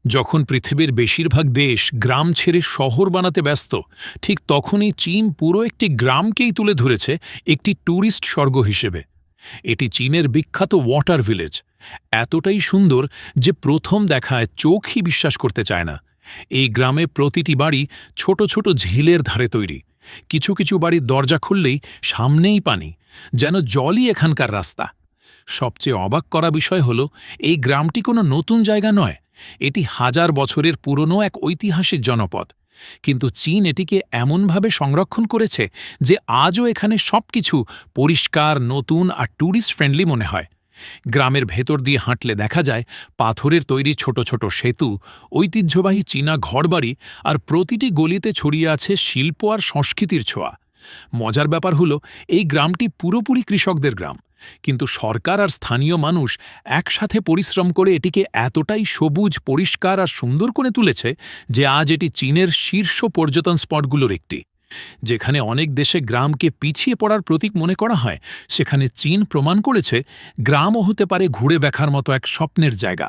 যখন পৃথিবীর বেশিরভাগ দেশ গ্রাম ছেড়ে শহর বানাতে ব্যস্ত, ঠিক তখনই চীন পুরো একটি গ্রামকেই তুলে ধরেছে একটি ট্যুরিস্ট স্বর্গ হিসেবে। এটি চীনের বিখ্যাত ওয়াটার ভিলেজ। এতটাই সুন্দর যে প্রথম দেখায় চোখই বিশ্বাস করতে চায় না। এই গ্রামে প্রতিটি বাড়ি ছোট ছোট ঝিলের ধারে তৈরি। কিছু কিছু বাড়ির দরজা খুললেই সামনেই পানি, যেন জলই এখানকার রাস্তা। সবচেয়ে অবাক করা বিষয় হল, এই গ্রামটি কোনো নতুন জায়গা নয়। এটি হাজার বছরের পুরনো এক ঐতিহাসিক জনপদ। কিন্তু চীন এটিকে এমনভাবে সংরক্ষণ করেছে যে আজও এখানে সবকিছু পরিষ্কার, নতুন আর ট্যুরিস্ট ফ্রেন্ডলি মনে হয়। গ্রামের ভেতর দিয়ে হাঁটলে দেখা যায় পাথরের তৈরি ছোট ছোট সেতু, ঐতিহ্যবাহী চীনা ঘরবাড়ি, আর প্রতিটি গলিতে ছড়িয়ে আছে শিল্প আর সংস্কৃতির ছোঁয়া। মজার ব্যাপার হলো, এই গ্রামটি পুরোপুরি কৃষকদের গ্রাম, কিন্তু সরকার আর স্থানীয় মানুষ একসাথে পরিশ্রম করে এটিকে এতটাই সবুজ, পরিষ্কার আর সুন্দর করে তুলেছে যে আজ এটি চীনের শীর্ষ পর্যটন স্পটগুলোর একটি। যেখানে অনেক দেশে গ্রামকে পিছিয়ে পড়ার প্রতীক মনে করা হয়, সেখানে চীন প্রমাণ করেছে গ্রামও হতে পারে ঘুরে দেখার মতো এক স্বপ্নের জায়গা।